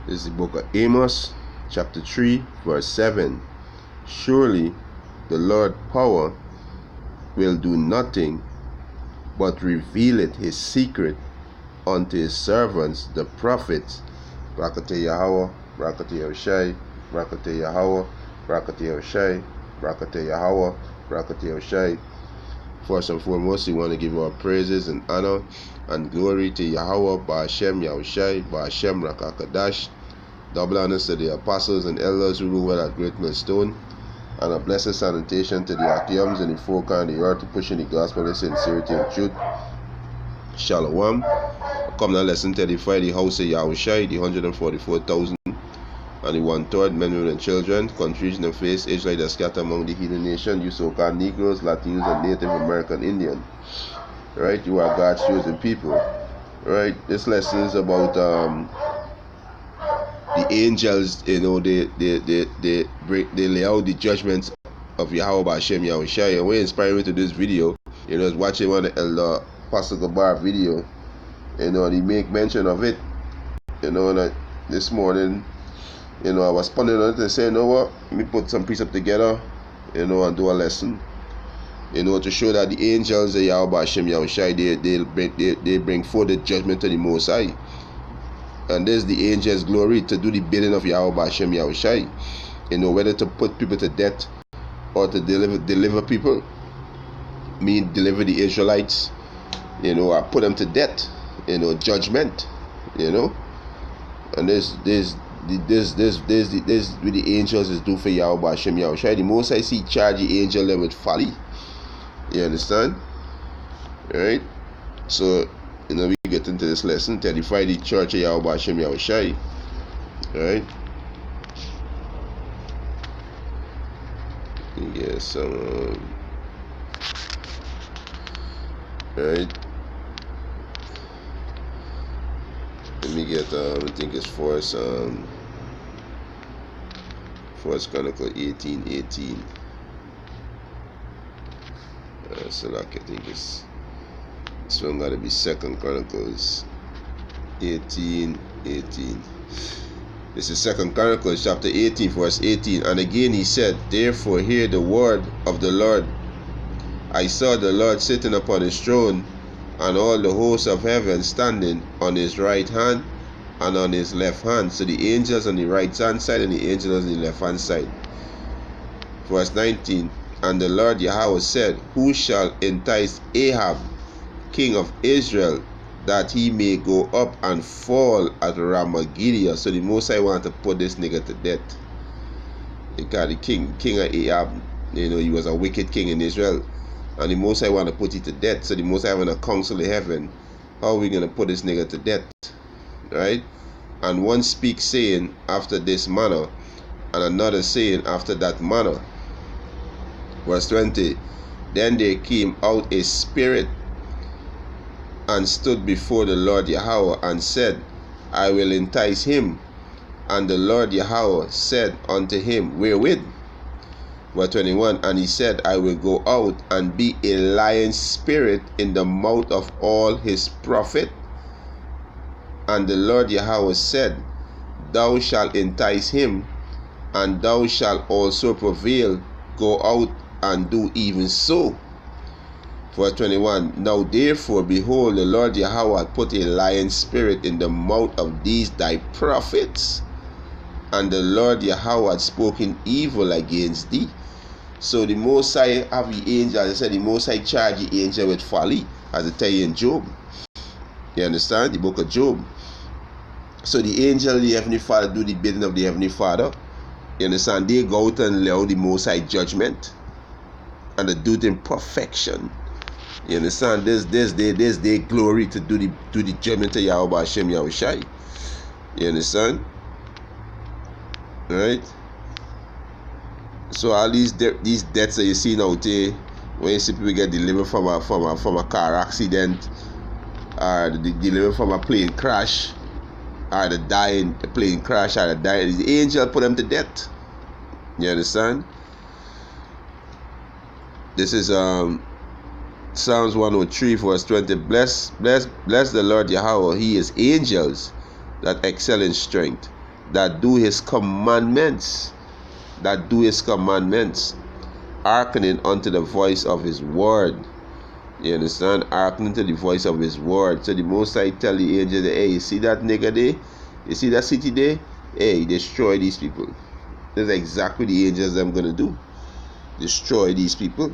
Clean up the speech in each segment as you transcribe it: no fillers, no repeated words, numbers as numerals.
This is the book of Amos, chapter 3, verse 7. Surely the Lord's power will do nothing but revealeth his secret unto his servants, the prophets. Rakate Yahweh, Rakate Yahushai, Rakate Yahweh, Rakate Yahushai, Rakate Yahweh, Rakate Yahushai. First and foremost, we want to give our praises and honor and glory to Yahweh, Ba'ashem Yahushai, Ba'ashem Rakakadash. Double honors to the apostles and elders who rule at Great Millstone, and a blessed salutation to the Akiums and the folk on the earth to pushing the gospel in sincerity and truth. Shalom. Come now, listen to edify the house of Yahushai, the 144,000 and the 1/3 men, women, and children, confusion and face, Israel that scatter among the heathen nation, you so-called Negroes, Latinos, and Native American Indian. Right? You are God's chosen people. Right? This lesson is about the angels. You know, they lay out the judgments of Yahweh Ba'ashem Yahushai. And what inspired me to this video, you know, is watching one of the Elder Pastor Gabar video. You know, and he make mention of it. You know, and this morning, you know, I was pondering on it and saying, you know what, let me put some precepts together, you know, and do a lesson, you know, to show that the angels of Yahweh Ba'ashem Yahushai, they bring forth the judgment to the Most High. And there's the angels' glory to do the bidding of Yahweh Ba'ashem Yahushai, you know, whether to put people to death or to deliver people, deliver the Israelites, you know, or put them to death, you know, judgment, you know. And this what the angels is do for Yahweh Ba'ashem Yahushai. The Most I see charge the angel them with folly. You understand? Alright? So, you know, we get into this lesson to edify the church of Yahweh Ba'ashem Yahushai. Alright? Yes, alright. Let me get I think it's First Chronicle 18:18. So like I think it's this one gotta be Second Chronicles 18:18. This is Second Chronicles chapter 18, verse 18. And again he said, therefore hear the word of the Lord. I saw the Lord sitting upon his throne, and all the hosts of heaven standing on his right hand and on his left hand. So the angels on the right hand side and the angels on the left hand side. Verse 19. And the Lord Yahweh said, who shall entice Ahab, king of Israel, that he may go up and fall at Ramoth-Gilead? So the Most High want to put this nigga to death. Because the king of Ahab, you know, he was a wicked king in Israel. And the Most High want to put it to death. So the Most High having a council in heaven. How are we going to put this nigga to death? Right? And one speaks saying after this manner, and another saying after that manner. Verse 20. Then there came out a spirit and stood before the Lord Yahweh and said, I will entice him. And the Lord Yahweh said unto him, wherewith? Verse 21. And he said, I will go out and be a lion spirit in the mouth of all his prophets. And the Lord Yahweh said, thou shalt entice him, and thou shalt also prevail. Go out and do even so. Verse 21. Now therefore, behold, the Lord Yahweh hath put a lion spirit in the mouth of these thy prophets, and the Lord Yahweh hath spoken evil against thee. So the Most High have the angel, as I said, the Most High charge the angel with folly, as I tell you in Job. You understand? The book of Job. So the angel, the Heavenly Father, do the bidding of the Heavenly Father. You understand? They go out and lay out the Most High judgment, and they do it in perfection. You understand? There's their glory to do the judgment of Yahweh Ba'ashem Yahushai. You understand? Right? So all these deaths that you see out there, when you see people get delivered from a car accident, or delivered from a plane crash, or the dying a plane crash, or the dying, the angel put them to death. You understand? This is Psalms 103 verse 20. Bless the Lord Yahweh, he is angels that excel in strength, that do his commandments, hearkening unto the voice of his word. You understand? Hearkening to the voice of his word. So the Most High tell the angel, hey, you see that nigga there? You see that city there? Hey, destroy these people. That's exactly the angels I'm going to do. Destroy these people.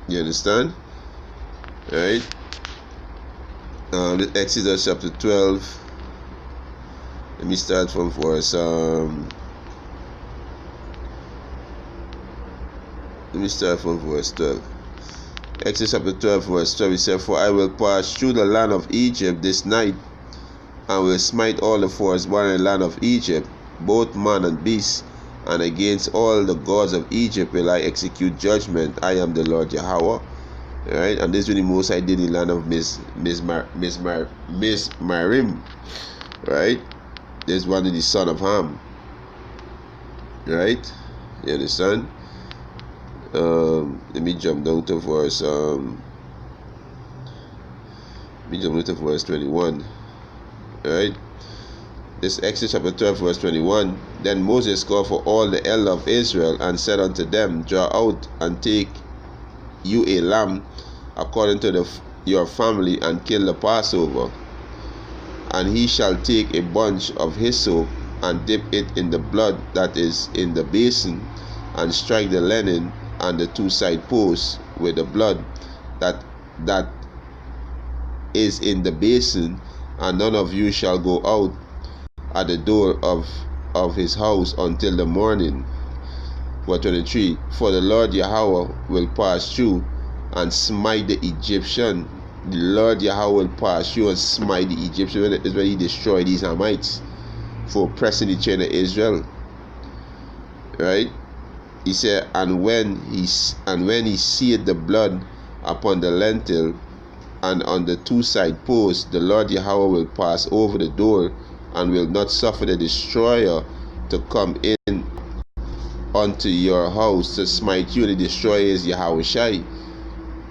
You understand? Alright? Exodus chapter 12. Let me start from verse Let me start from verse 12. Exodus chapter 12 verse 12, it said, for I will pass through the land of Egypt this night, and will smite all the firstborn in the land of Egypt, both man and beast, and against all the gods of Egypt will I execute judgment. I am the Lord Yahweh. Right? And this is when the Most High did in the land of Mizmarim. Right? This one is the son of Ham. Right? You understand? Let me jump down to verse 21. Alright? This Exodus chapter 12 verse 21. Then Moses called for all the elders of Israel, and said unto them, draw out and take you a lamb according to your family, and kill the Passover. And he shall take a bunch of hyssop, and dip it in the blood that is in the basin, and strike the linen and the two side posts with the blood that is in the basin, and none of you shall go out at the door of his house until the morning. Verse 23. For the Lord Yahweh will pass through and smite the Egyptian. The Lord Yahweh will pass through and smite the Egyptian. Is when he destroyed these Hamites for oppressing the children of Israel. Right? He said, and when he seeth the blood upon the lintel and on the two side posts, the Lord Yahweh will pass over the door, and will not suffer the destroyer to come in unto your house to smite you. The destroyer is Yahweh Shai.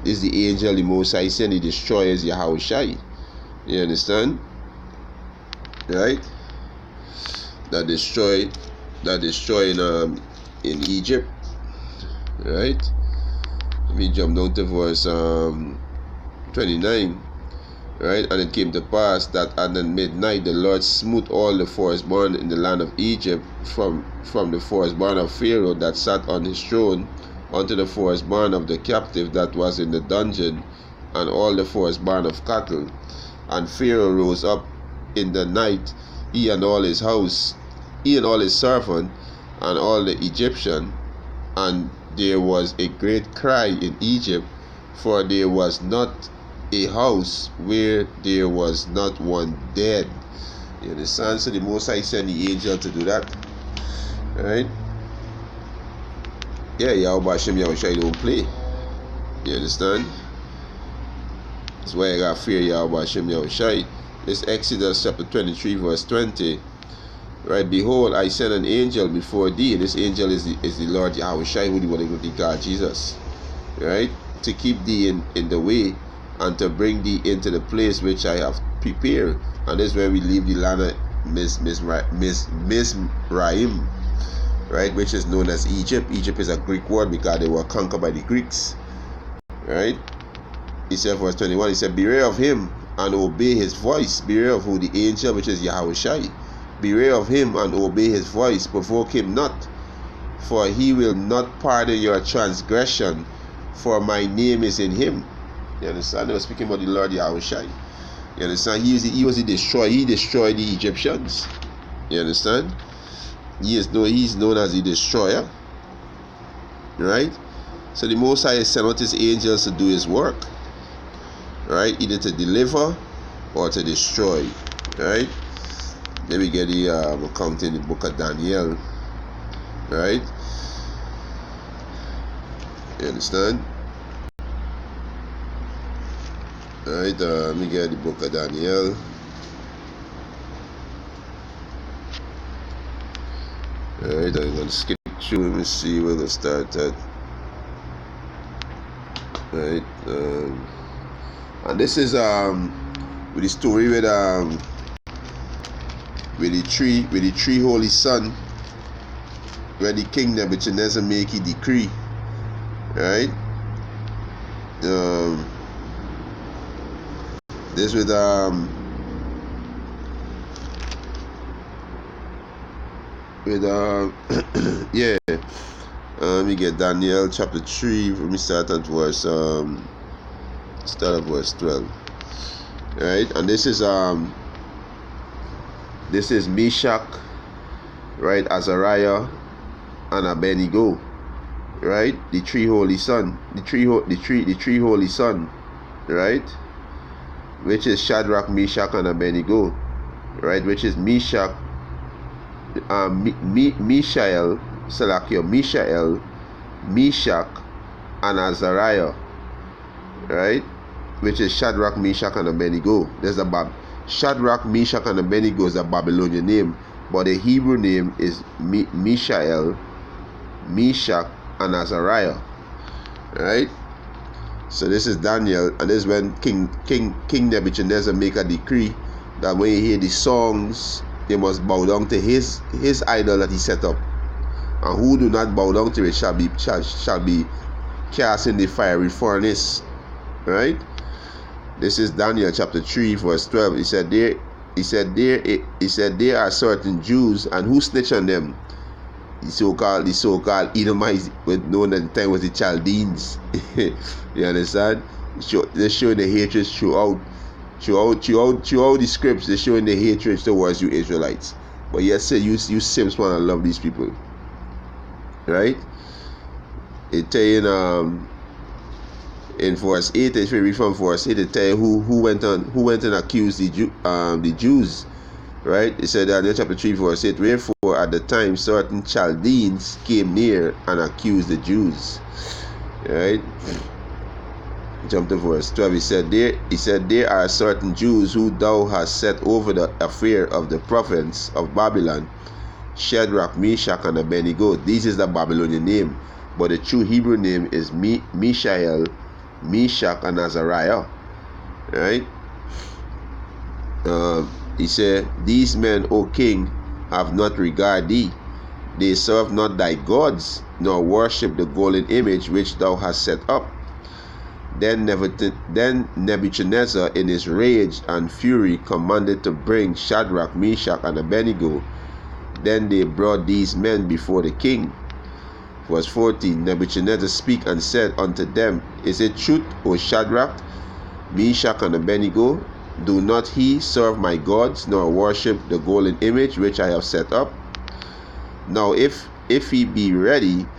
This is the angel the Most High sent. The destroyer is Yahweh Shai. You understand? Right? That destroyed in Egypt. Right? Let me jump down to verse 29. Right? And it came to pass that at the midnight the Lord smote all the firstborn in the land of Egypt, from the firstborn of Pharaoh that sat on his throne, unto the firstborn of the captive that was in the dungeon, and all the firstborn of cattle. And Pharaoh rose up in the night, he and all his house, he and all his servants, and all the Egyptian. And there was a great cry in Egypt, for there was not a house where there was not one dead. You understand? So the Most High sent the angel to do that. Right? Yeah, Yahweh Hashem, Yahweh Shai don't play. You understand? That's why I got fear Yahweh Hashem, Yahweh Shai. This Exodus chapter 23 verse 20. Right? Behold, I send an angel before thee. This angel is the Lord Yahweh Shai, who the one of God Jesus. Right? To keep thee in the way, and to bring thee into the place which I have prepared. And this is where we leave the land of Mizraim, right, which is known as Egypt. Egypt is a Greek word because they were conquered by the Greeks. Right? He said, verse 21, he said, beware of him and obey his voice. Beware of who? The angel, which is Yahweh Shai. Beware of him and obey his voice. Provoke him not, for he will not pardon your transgression, for my name is in him. You understand? They were speaking about the Lord Yahweh Shai. You understand? He was the destroyer. He destroyed the Egyptians. You understand? He's known as the destroyer. Right? So the Most High sent out his angels to do his work. Right? Either to deliver or to destroy. Right? Then we get the account in the book of Daniel. Right? You understand? Alright, let me get the book of Daniel. Alright, I'm going to skip through. Let me see where to start at. Alright, and this is with the story with with the three holy sun, when the king Nebuchadnezzar make a decree, right? This with yeah. Let me get Daniel chapter 3. Let me start at verse 12. Right, and this is Meshach, right, Azariah, and Abednego, right? The three holy son, the three holy son, right? Which is Shadrach, Meshach, and Abednego, right? Which is Meshach, Mishael, Meshach, and Azariah, right? Which is Shadrach, Meshach, and Abednego. There's Shadrach, Meshach, and Abednego is a Babylonian name, but the Hebrew name is Mishael, Meshach, and Azariah, right? So this is Daniel, and this is when King Nebuchadnezzar make a decree that when you hear the songs, they must bow down to his idol that he set up, and who do not bow down to it shall be cast in the fiery furnace, right? This is Daniel chapter 3 verse 12. He said there are certain Jews, and who snitch on them? The so-called Edomites, known at the time was the Chaldeans. You understand? They're showing the hatred throughout the scripts. They're showing the hatred towards you Israelites. But yet say you Sims want to love these people, right? It tell you in verse 8, if you read from verse 8, it tell you who went and accused the Jews, right? It said Daniel chapter 3 verse 8, wherefore at the time certain Chaldeans came near and accused the Jews, right? Jump to verse 12. He said there are certain Jews who thou hast set over the affair of the province of Babylon, Shadrach, Meshach, and Abednego. This is the Babylonian name, but the true Hebrew name is Mishael, Meshach, and Azariah, right? He said, these men, O king, have not regard thee. They serve not thy gods, nor worship the golden image which thou hast set up. Then Nebuchadnezzar, in his rage and fury, commanded to bring Shadrach, Meshach, and Abednego. Then they brought these men before the king. Verse 14, Nebuchadnezzar spake and said unto them, is it truth, O Shadrach, Meshach, and Abednego? Do not he serve my gods, nor worship the golden image which I have set up? Now if he be ready,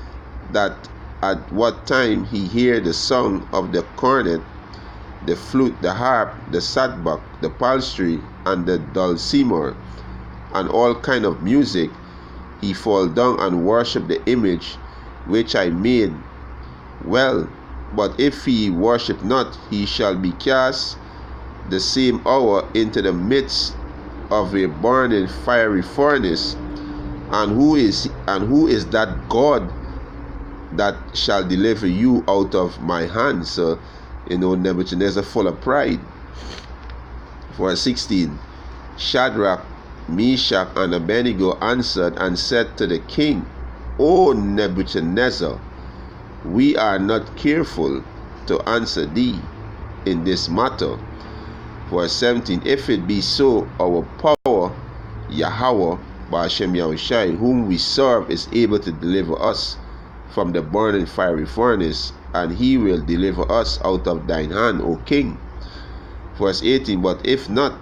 that at what time he hear the song of the cornet, the flute, the harp, the sackbut, the psaltery, and the dulcimer, and all kind of music, he fall down and worship the image which I made. Well, but if he worship not, he shall be cast the same hour into the midst of a burning fiery furnace. And who is that God that shall deliver you out of my hands? So, Nebuchadnezzar full of pride. Verse 16, Shadrach, Meshach, and Abednego answered and said to the king, O Nebuchadnezzar, we are not careful to answer thee in this matter. Verse 17, if it be so, our power, Yahweh, Ba'ashem Yahushai, whom we serve, is able to deliver us from the burning fiery furnace, and he will deliver us out of thine hand, O king. Verse 18, but if not,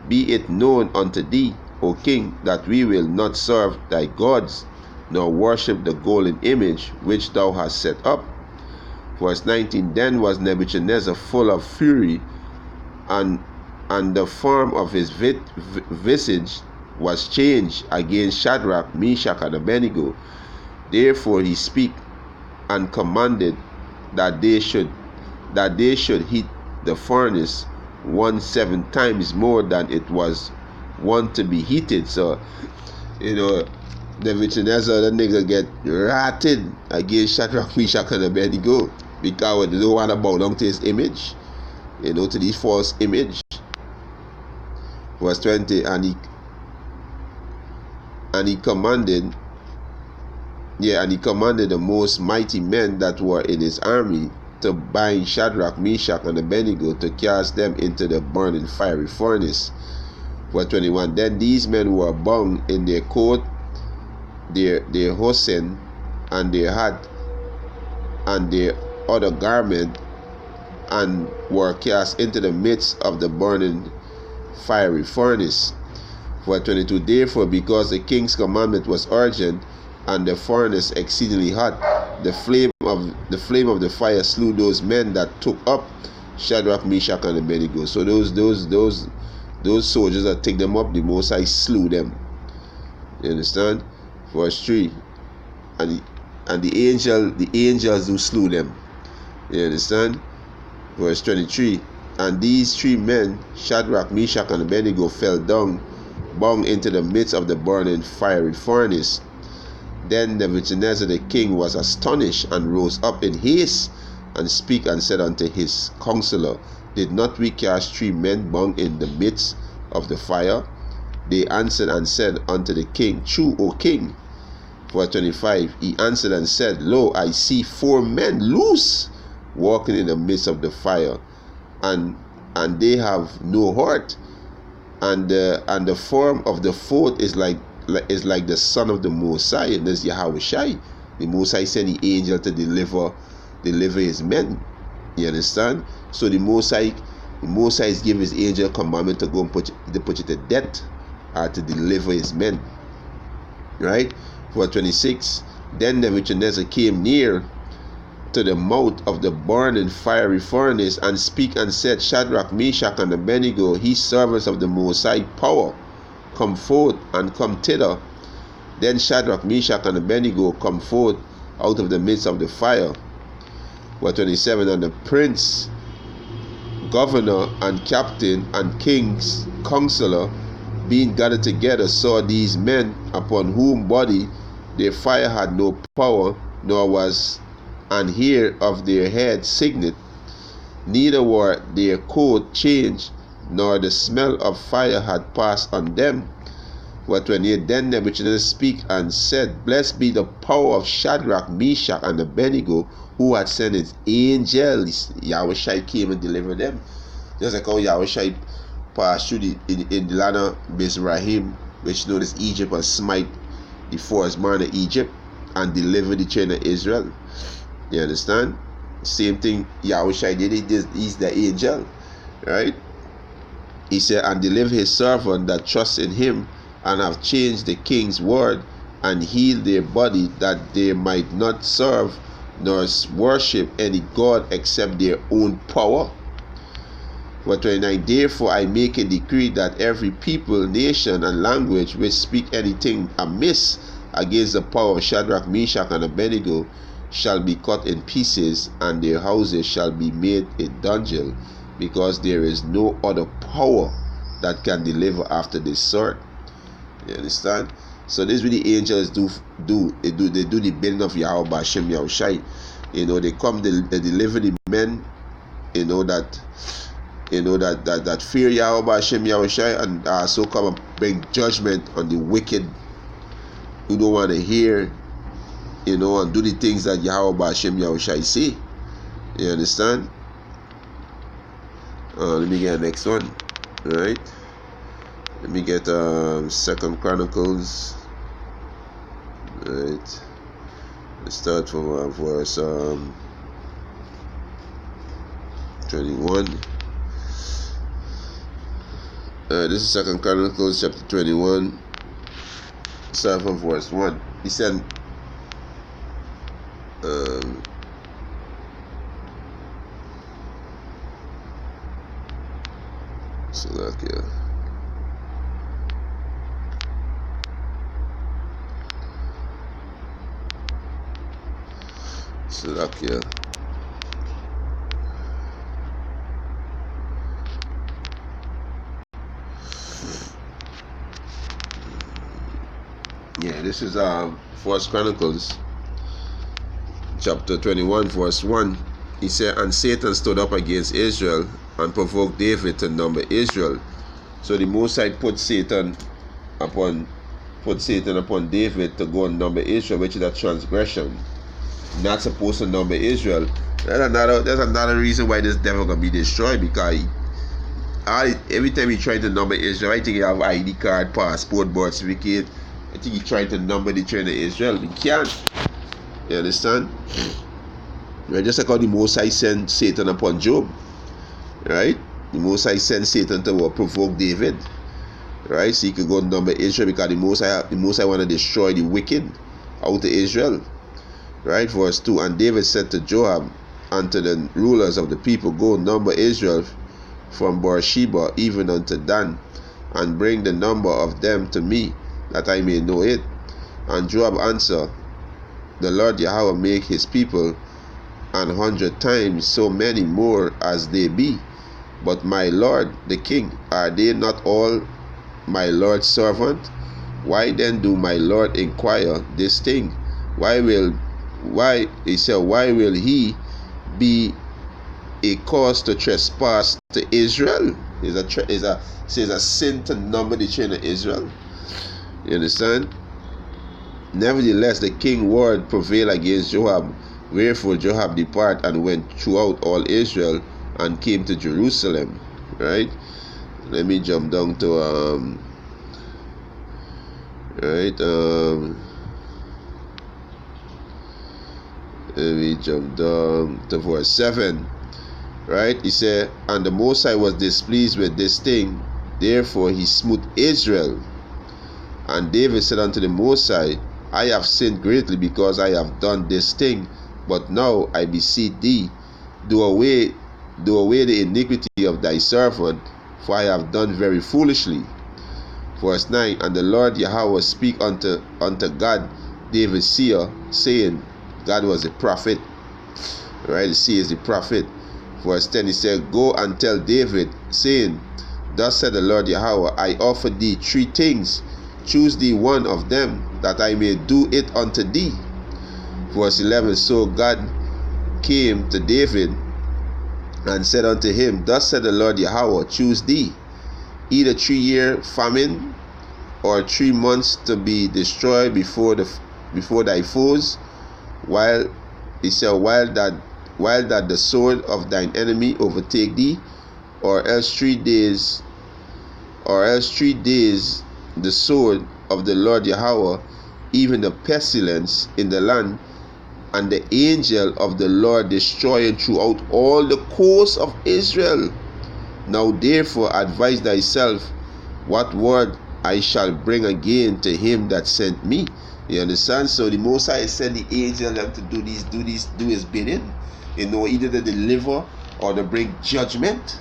be it known unto thee, O king, that we will not serve thy gods, nor worship the golden image which thou hast set up. Verse 19, then was Nebuchadnezzar full of fury, and the form of his visage was changed against Shadrach, Meshach, and Abednego. Therefore he spake and commanded that they should heat the furnace 17 times more than it was wont to be heated. So, Nebuchadnezzar, the nigga get ratted against Shadrach, Meshach, and Abednego because they don't want to bow down to his image, to this false image. Verse 20, and And he commanded the most mighty men that were in his army to bind Shadrach, Meshach, and Abednego, to cast them into the burning fiery furnace. Verse 21. Then these men were bound in their coat, their hosen, and their hat, and their other garment, and were cast into the midst of the burning fiery furnace. Verse 22. Therefore, because the king's commandment was urgent, and the furnace exceedingly hot, the flame of the fire slew those men that took up Shadrach, Meshach, and Abednego. So those soldiers that take them up, the Most High slew them. You understand? Verse 3. And the angels who slew them. You understand? Verse 23. And these three men, Shadrach, Meshach, and Abednego, fell down, bound into the midst of the burning fiery furnace. Then Nebuchadnezzar the king was astonished, and rose up in haste, and spake and said unto his counselor, Did not we cast three men bound in the midst of the fire? They answered and said unto the king, True, O king. Verse 25. He answered and said, Lo, I see 4 men loose, walking in the midst of the fire, and they have no hurt, and the form of the fourth is like the son of the Most High, and that's Yahweh Shai. The Most High sent the angel to deliver his men. You understand? So the Most High is giving his angel commandment to go and put you to death, to deliver his men. Right? Verse 26. Then Nebuchadnezzar came near to the mouth of the burning fiery furnace, and speak and said, Shadrach, Meshach, and Abednego, ye servants of the Most High power, come forth and come thither. Then Shadrach, Meshach, and Abednego come forth out of the midst of the fire. Verse 27. And the prince, governor, and captain, and king's counselor, being gathered together, saw these men, upon whom body their fire had no power, nor was an hair of their head signet, neither were their coat changed, nor the smell of fire had passed on them. Verse 28. Then Nebuchadnezzar spake and said, Blessed be the power of Shadrach, Meshach, and Abednego, who had sent his angels. Yahweh Shai came and delivered them. Just like how Yahweh Shai passed through in the land of Mizrahim, which known as Egypt, and smite the firstborn of Egypt, and deliver the children of Israel. You understand? Same thing Yahweh Shai did. He's the angel. Right? He said, and deliver his servant that trusts in him, and have changed the king's word, and healed their body, that they might not serve nor worship any god except their own power. Verse 29. Therefore I make a decree that every people, nation, and language which speak anything amiss against the power of Shadrach, Meshach, and Abednego shall be cut in pieces, and their houses shall be made a dungeon, because there is no other power that can deliver after this sort. You understand? So this is what the angels do. They do the bidding of Yahweh Hashem Yahushai. They come, they deliver the men, that fear Yahweh Hashem Yahushai, and also come and bring judgment on the wicked who don't want to hear, and do the things that Yahweh Hashem Yahushai say. You understand? Let me get the next one. All right. Let me get 2 Chronicles. All right. Let's start from verse 21. This is 2 Chronicles chapter 21. Start from verse 1. He said, Slovakia. Yeah, this is 1 Chronicles chapter 21 verse 1. He said, and Satan stood up against Israel and provoked David to number Israel. So the Most High put Satan upon put Satan upon David to go and number Israel, which is a transgression. Not supposed to number Israel. There's another reason why this devil gonna be destroyed, because every time he try to number Israel, I think he have ID card, passport, birth certificate. I think he tried to number the children of Israel. He can't. You understand? Right? Just like how the Most High sent Satan upon Job. Right? The Most High sent Satan to provoke David. Right? So he could go and number Israel, because the Most High want to destroy the wicked out of Israel. Right? Verse 2. And David said to Joab and to the rulers of the people, go number Israel from Beersheba even unto Dan, and bring the number of them to me, that I may know it. And Joab answered, the Lord Yahweh make his people 100 times so many more as they be. But my lord the king, are they not all my lord's servant? Why then do my lord inquire this thing? Why will he be a cause to trespass to Israel? Is a sin to number the children of Israel. You understand? Nevertheless, the king word prevailed against Joab. Wherefore Joab departed and went throughout all Israel and came to Jerusalem. Right? Let me jump down to let me jump down to verse 7. Right? He said, and the Most High was displeased with this thing, therefore he smote Israel. And David said unto the Most High, I have sinned greatly because I have done this thing. But now I beseech thee, do away the iniquity of thy servant, for I have done very foolishly. Verse 9. And the Lord Yahweh speak unto God, David seer, saying, God was a prophet. Right? The seer is the prophet. Verse 10, he said, go and tell David, saying, thus said the Lord Yahweh, I offer thee 3 things. Choose thee one of them, that I may do it unto thee. Verse 11, so God came to David and said unto him, thus said the Lord Yahweh, choose thee either 3-year famine, or 3 months to be destroyed before thy foes, while that the sword of thine enemy overtake thee, or else 3 days the sword of the Lord Yahweh, even the pestilence in the land, and the angel of the Lord destroying throughout all the coast of Israel. Now therefore advise thyself what word I shall bring again to him that sent me. You understand? So the Most High sent the angel them to do his bidding. Either to deliver or to bring judgment.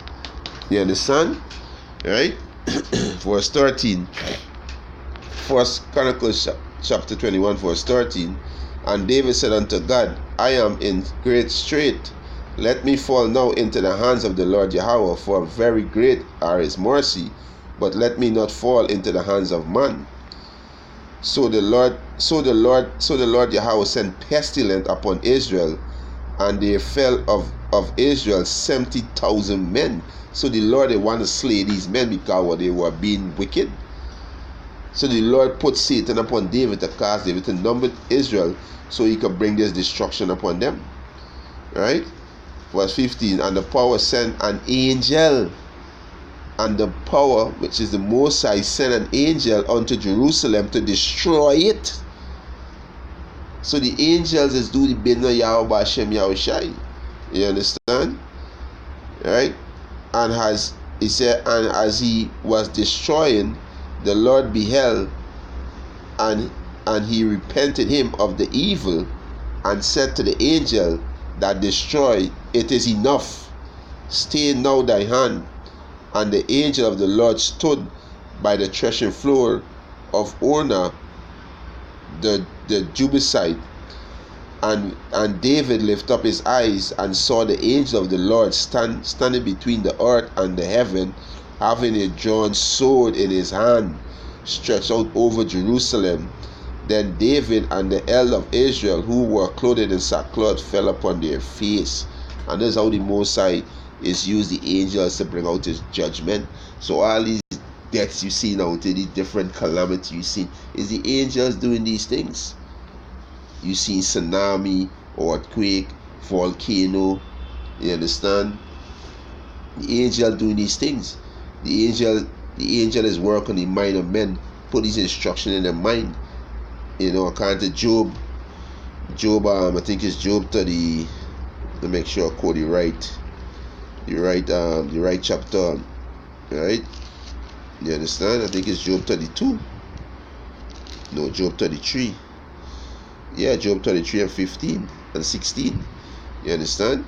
You understand? Right? Verse 13. First Chronicles chapter 21, verse 13. And David said unto God, I am in great strait. Let me fall now into the hands of the Lord Yahweh, for very great are his mercy, but let me not fall into the hands of man. So the Lord Yahweh sent pestilence upon Israel, and there fell of Israel 70,000 men. So the Lord, they want to slay these men because they were being wicked. So the Lord put Satan upon David to cause David to number Israel, so he could bring this destruction upon them. Right? Verse 15. And the power sent an angel, and the power, which is the Most High, sent an angel unto Jerusalem to destroy it. So the angels is do the bidding of Yahweh Hashem Yahushai. You understand? Right? And as he was destroying, the Lord beheld, and he repented him of the evil, and said to the angel that destroyed, it is enough, stay now thy hand. And the angel of the Lord stood by the threshing floor of Ornah the Jebusite, and David lifted up his eyes and saw the angel of the Lord standing between the earth and the heaven, having a drawn sword in his hand, stretched out over Jerusalem. Then David and the elders of Israel, who were clothed in sackcloth, fell upon their face. And this is how the Most High is used the angels to bring out his judgment. So all these deaths you see now, to the different calamity you see, is the angels doing these things. You see tsunami, earthquake, volcano. You understand? The angel doing these things. The angel is working in the mind of men, put his instruction in their mind. According to Job, I think it's Job 30. Let me make sure I quote the right chapter, right? You understand? I think it's Job 32. No, Job 33. Yeah, Job 33 and 15 and 16. You understand?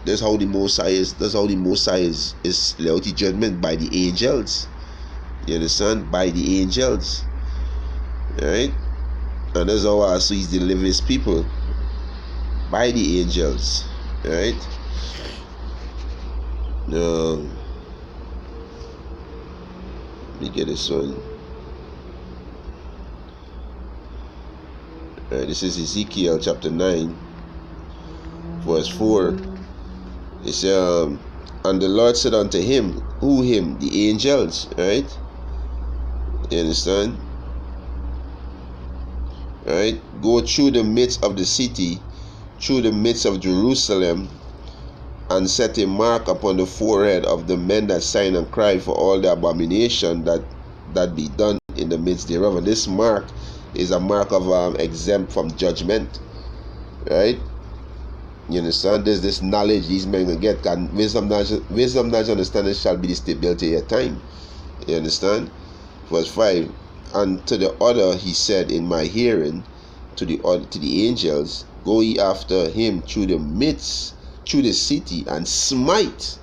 That's how the Most High is laid out judgment by the angels. You understand? By the angels. Right? And that's how also he's delivering his people. By the angels. Right? Let me get this one. Right, this is Ezekiel chapter 9, verse 4. It says, and the Lord said unto him, who him? The angels, right? You understand? Right? Go through the midst of the city, through the midst of Jerusalem, and set a mark upon the forehead of the men that sign and cry for all the abomination that be done in the midst thereof. And this mark is a mark of exempt from judgment, right? You understand? There's this knowledge these men can get, and wisdom, knowledge, understanding shall be the stability of your time. You understand? Verse 5. And to the other he said in my hearing, to the angels, go ye after him through the midst, through the city, and smite.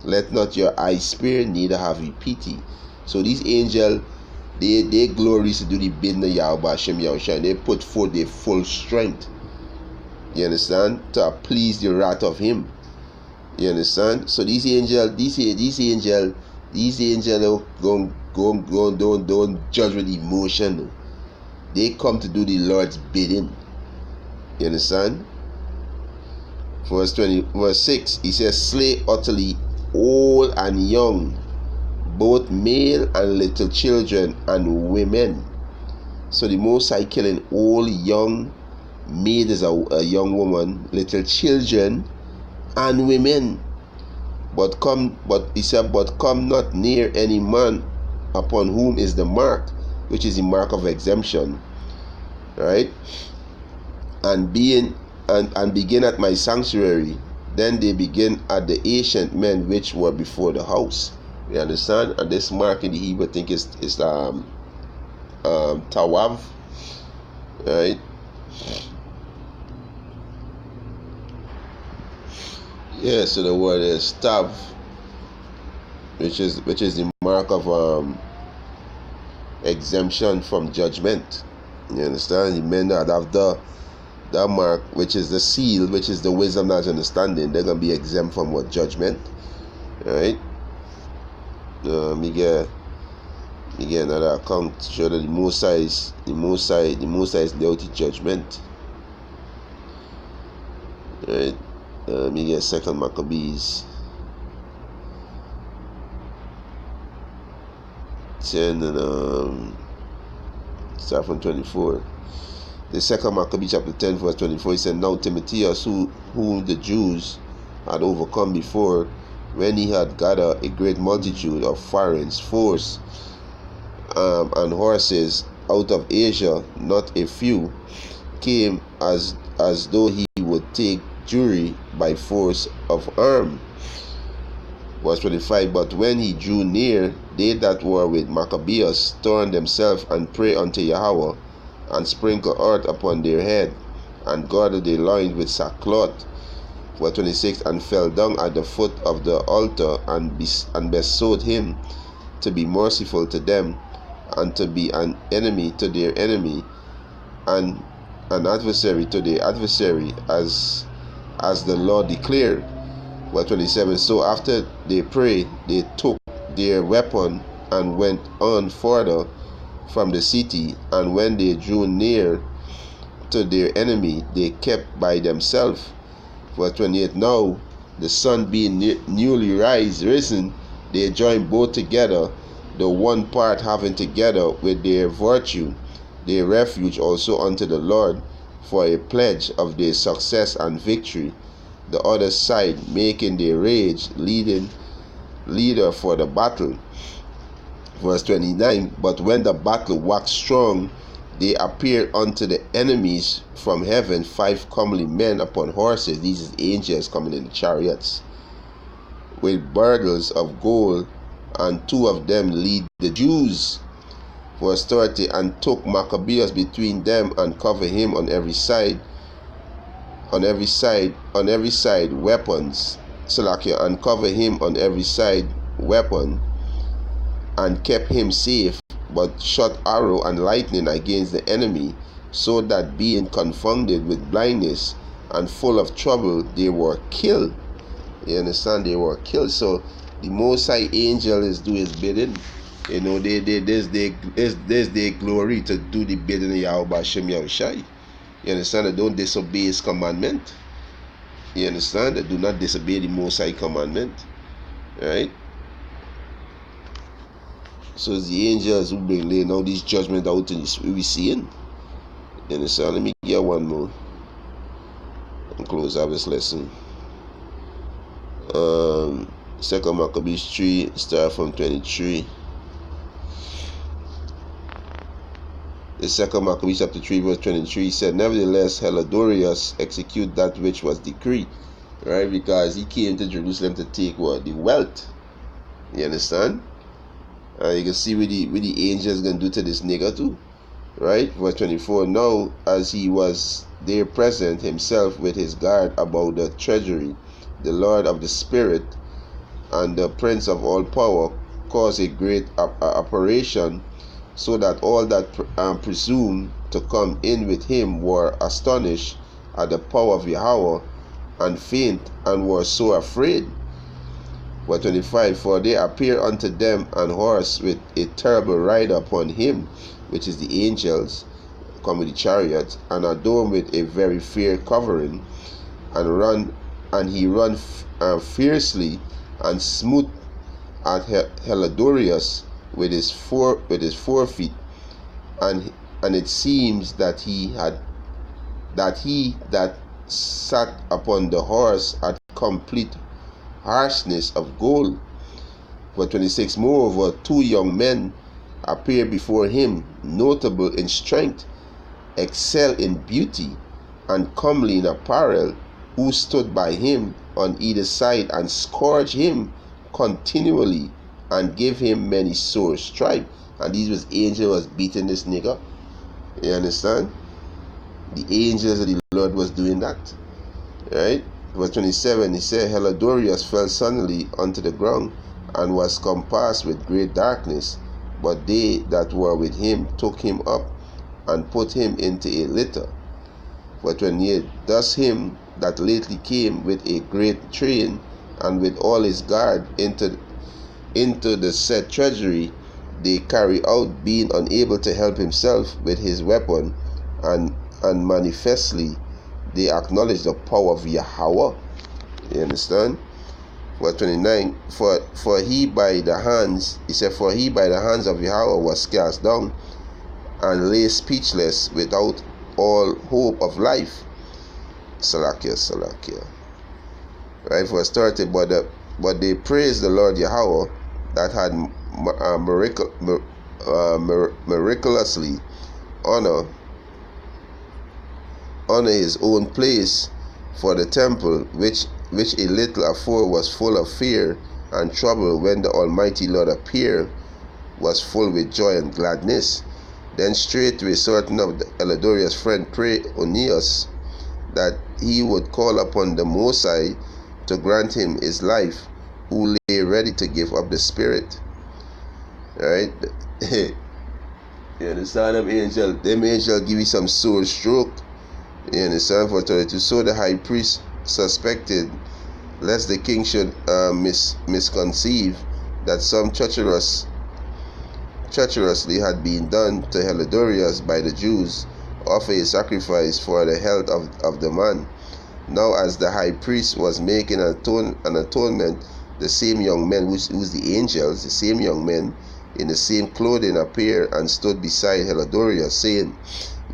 Let not your eyes spare, neither have ye pity. So these angels, they glories to do the bidding of Yahweh Hashem Yahushua, and they put forth their full strength. You understand? To please the wrath of him. You understand? So these angels don't judge with emotion. They come to do the Lord's bidding. You understand? Verse 6, he says, slay utterly old and young, both male and little children and women. So the Most High killing old, young, maid is a young woman, little children and women. But he said, but come not near any man upon whom is the mark, which is the mark of exemption, right? And begin at my sanctuary. Then they begin at the ancient men which were before the house. You understand? And this mark in the Hebrew, I think is Tawav, right? Yeah, so the word is Tav, which is the mark of exemption from judgment. You understand? The men that have that mark, which is the seal, which is the wisdom, knowledge, understanding, they're gonna be exempt from what? Judgment. Right? Me get another account to show that the Most High is laid out judgment. Right? Me get 2 Maccabees 10 and start from 24. The 2 Maccabees chapter 10 verse 24, he said, now Timotheus, whom the Jews had overcome before, when he had gathered a great multitude of foreigners, force and horses out of Asia, not a few, came as though he would take Jewry by force of arm. Verse 25, but when he drew near, they that were with Maccabeus turned themselves and prayed unto Yahweh, and sprinkled earth upon their head, and girded their loins with sackcloth. Verse 26, and fell down at the foot of the altar, and besought him to be merciful to them, and to be an enemy to their enemy, and an adversary to their adversary, as the Lord declared. Verse 27, so after they prayed, they took their weapon and went on further from the city, and when they drew near to their enemy, they kept by themselves. Verse 28, now the sun being newly risen, they joined both together the one part having together with their virtue their refuge also unto the Lord for a pledge of their success and victory, the other side making their rage leader for the battle. Verse 29, but when the battle waxed strong, they appeared unto the enemies from heaven 5 comely men upon horses, these is angels coming in the chariots, with burdens of gold, and 2 of them lead the Jews. Verse 30, and took Maccabeus between them, and covered him on every side weapons, Salakia, and covered him on every side weapon, and kept him safe, but shot arrow and lightning against the enemy, so that being confounded with blindness and full of trouble, they were killed. You understand? They were killed. So the Most High angel is do his bidding. You know, there's their glory to do the bidding of Yahweh Hashem Yahushai. You understand? They don't disobey his commandment. You understand? They do not disobey the Most High commandment. Right? So it's the angels who bring laying all these judgment out in this we seeing. You understand? Let me get one more and close out this lesson. 2 Maccabees 3, start from 23. The 2 Maccabees chapter 3 verse 23 said, nevertheless Helidorius execute that which was decreed, right? Because he came to Jerusalem to take what? The wealth. You understand? You can see what the angels gonna do to this nigger too, right? Verse 24, now as he was there present himself with his guard about the treasury, the Lord of the Spirit and the Prince of all power caused a great operation, so that all that presumed to come in with him were astonished at the power of Yahweh, and faint, and were so afraid. Verse 25, for they appear unto them an horse with a terrible rider upon him, which is the angels, come with the chariots, and adorned with a very fair covering, and he run fiercely, and smote at Helidorius with his forefeet, and it seems that he that sat upon the horse had complete harshness of gold. Verse 26, moreover 2 young men appear before him, notable in strength, excel in beauty, and comely in apparel, who stood by him on either side, and scourged him continually, and gave him many sore stripes. And these was angels was beating this nigger. You understand? The angels of the Lord was doing that. Right? Verse 27, he said, Helidorius fell suddenly unto the ground, and was compassed with great darkness. But they that were with him took him up, and put him into a litter. Verse 28, thus him that lately came with a great train, and with all his guard into the said treasury, they carry out, being unable to help himself with his weapon, and manifestly they acknowledge the power of Yahweh. You understand? Verse 29, for he by the hands of Yahweh was cast down, and lay speechless, without all hope of life. Salakia. Right, verse 30, but they praised the Lord Yahweh, that had miraculously honor his own place for the temple, which a little afore was full of fear and trouble, when the Almighty Lord appeared, was full with joy and gladness. Then straightway certain of Helidorius' friend prayed Onias that he would call upon the Most High to grant him his life, who lay ready to give up the spirit. Alright? You understand? Them angel give you some sore stroke. You understand? For 32. So the high priest suspected, lest the king should misconceive that some treacherously had been done to Helidorius by the Jews, offer a sacrifice for the health of the man. Now as the high priest was making an atonement, the same young men, who's the angels, the same young men in the same clothing appeared and stood beside Helidorius, saying,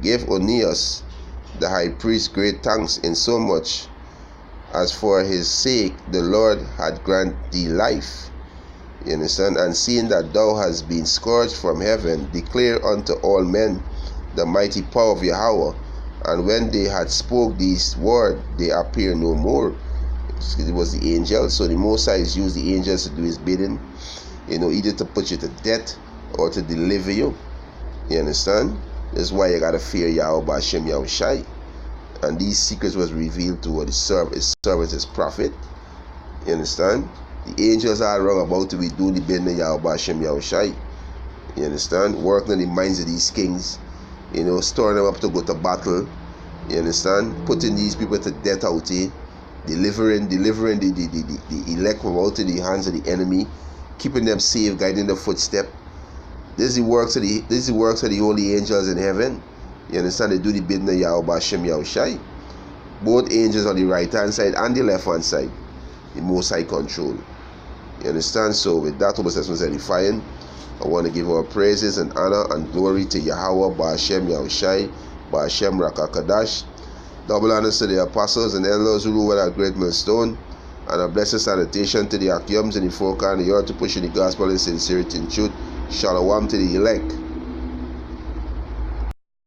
Give Onias the high priest great thanks, insomuch as for his sake the Lord had granted thee life. You understand? And seeing that thou hast been scourged from heaven, declare unto all men the mighty power of Yahweh. And when they had spoke these words, they appeared no more. It was the angels. So the Most High used the angels to do his bidding, either to put you to death or to deliver you. You understand? That's why you gotta fear Yahweh B'Hashem Yahushai. And these secrets was revealed to his servant, his prophet. You understand? The angels are wrong about to be doing the bidding of Yahweh B'Hashem Yahushai. You understand? Working on the minds of these kings, storing them up to go to battle. You understand? Putting these people to death out here. Delivering the elect from out of the hands of the enemy, keeping them safe, guiding their footstep. This is the works of the holy angels in heaven. You understand? They do the bidding of Yahweh B'Hashem Yahushai. Both angels on the right hand side and the left hand side, the Most High control. You understand? So with that, Thomas was edifying. I want to give our praises and honor and glory to Yahweh B'Hashem Yahushai, B'Hashem Rakakadash. Double honors to the apostles and elders who rule at Great Millstone, and a blessed salutation to the Akiums and the folk and the earth to push in the gospel in sincerity and truth. Shalom to the elect.